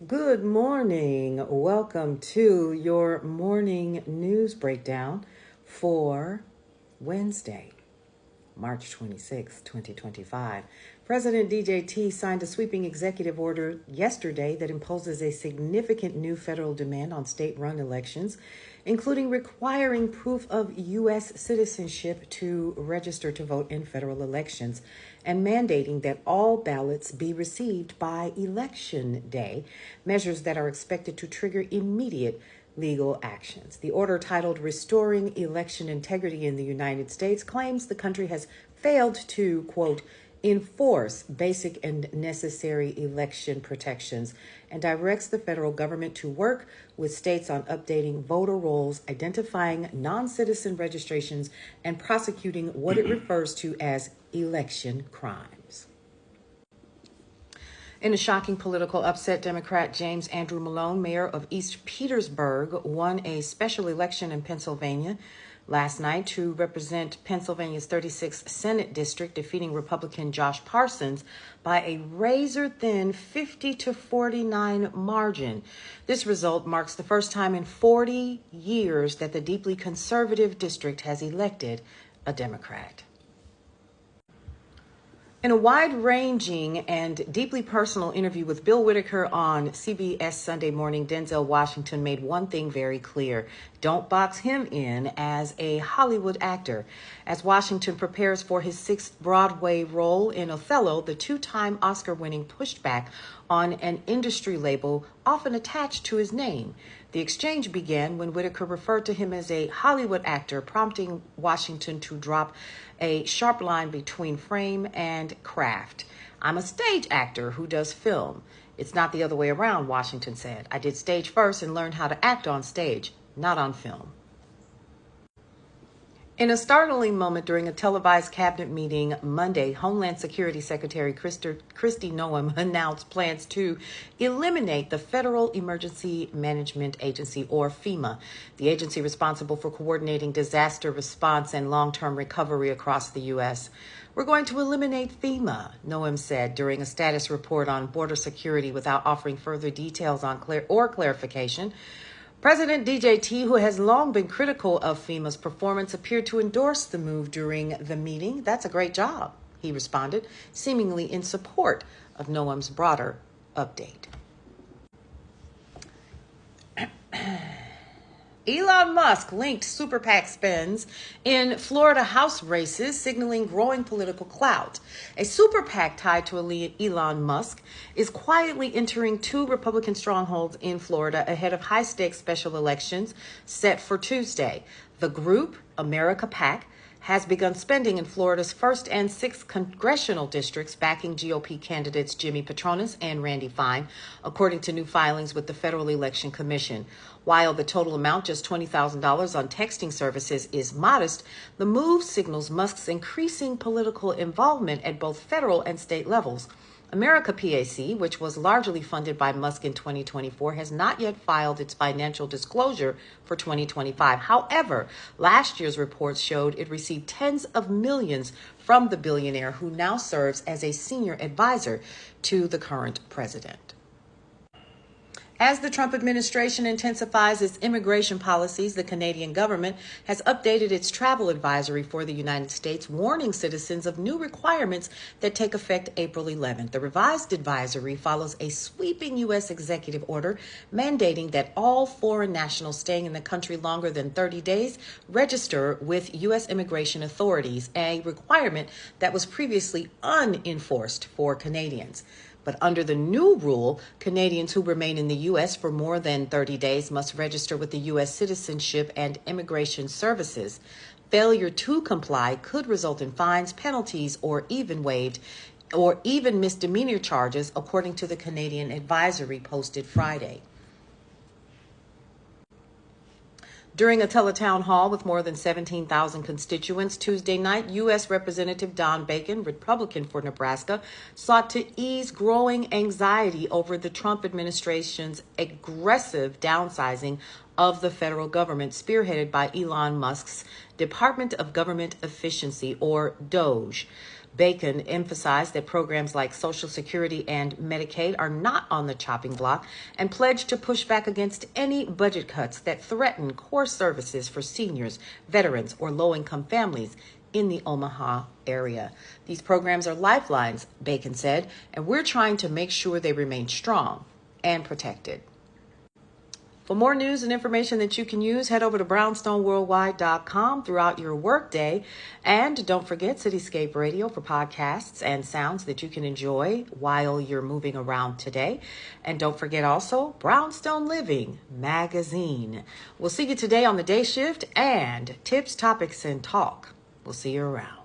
Good morning. Welcome to your morning news breakdown for Wednesday, March 26, 2025. President DJT signed a sweeping executive order yesterday that imposes a significant new federal demand on state-run elections, including requiring proof of U.S. citizenship to register to vote in federal elections and mandating that all ballots be received by Election Day, measures that are expected to trigger immediate legal actions. The order, titled Restoring Election Integrity in the United States, claims the country has failed to, quote, enforce basic and necessary election protections and directs the federal government to work with states on updating voter rolls, identifying non-citizen registrations, and prosecuting what it refers to as election crimes. In a shocking political upset, Democrat James Andrew Malone, mayor of East Petersburg, won a special election in Pennsylvania last night to represent Pennsylvania's 36th Senate District, defeating Republican Josh Parsons by a razor-thin 50-49 margin. This result marks the first time in 40 years that the deeply conservative district has elected a Democrat. In a wide-ranging and deeply personal interview with Bill Whitaker on CBS Sunday Morning, Denzel Washington made one thing very clear: don't box him in as a Hollywood actor. As Washington prepares for his sixth Broadway role in Othello, the two-time Oscar-winning pushed back on an industry label often attached to his name. The exchange began when Whitaker referred to him as a Hollywood actor, prompting Washington to drop a sharp line between frame and craft. "I'm a stage actor who does film. It's not the other way around," Washington said. "I did stage first and learned how to act on stage, not on film." In a startling moment during a televised cabinet meeting Monday, Homeland Security Secretary Kristi Noem announced plans to eliminate the Federal Emergency Management Agency, or FEMA, the agency responsible for coordinating disaster response and long-term recovery across the U.S. "We're going to eliminate FEMA," Noem said during a status report on border security, without offering further details on clarification. President DJT, who has long been critical of FEMA's performance, appeared to endorse the move during the meeting. "That's a great job," he responded, seemingly in support of Noem's broader update. Elon Musk linked super PAC spends in Florida House races, signaling growing political clout. A super PAC tied to Elon Musk is quietly entering two Republican strongholds in Florida ahead of high-stakes special elections set for Tuesday. The group, America PAC, has begun spending in Florida's 1st and 6th congressional districts, backing GOP candidates Jimmy Patronis and Randy Fine, according to new filings with the Federal Election Commission. While the total amount, just $20,000 on texting services, is modest, the move signals Musk's increasing political involvement at both federal and state levels. America PAC, which was largely funded by Musk in 2024, has not yet filed its financial disclosure for 2025. However, last year's reports showed it received tens of millions from the billionaire, who now serves as a senior advisor to the current president. As the Trump administration intensifies its immigration policies, the Canadian government has updated its travel advisory for the United States, warning citizens of new requirements that take effect April 11th. The revised advisory follows a sweeping U.S. executive order mandating that all foreign nationals staying in the country longer than 30 days register with U.S. immigration authorities, a requirement that was previously unenforced for Canadians. But under the new rule, Canadians who remain in the U.S. for more than 30 days must register with the U.S. Citizenship and Immigration Services. Failure to comply could result in fines, penalties, or even misdemeanor charges, according to the Canadian advisory posted Friday. During a teletown hall with more than 17,000 constituents Tuesday night, U.S. Representative Don Bacon, Republican for Nebraska, sought to ease growing anxiety over the Trump administration's aggressive downsizing of the federal government, spearheaded by Elon Musk's Department of Government Efficiency, or DOGE. Bacon emphasized that programs like Social Security and Medicaid are not on the chopping block and pledged to push back against any budget cuts that threaten core services for seniors, veterans, or low-income families in the Omaha area. These programs are lifelines, Bacon said, and we're trying to make sure they remain strong and protected. For more news and information that you can use, head over to brownstoneworldwide.com throughout your workday. And don't forget Cityscape Radio for podcasts and sounds that you can enjoy while you're moving around today. And don't forget also Brownstone Living magazine. We'll see you today on the day shift and tips, topics, and talk. We'll see you around.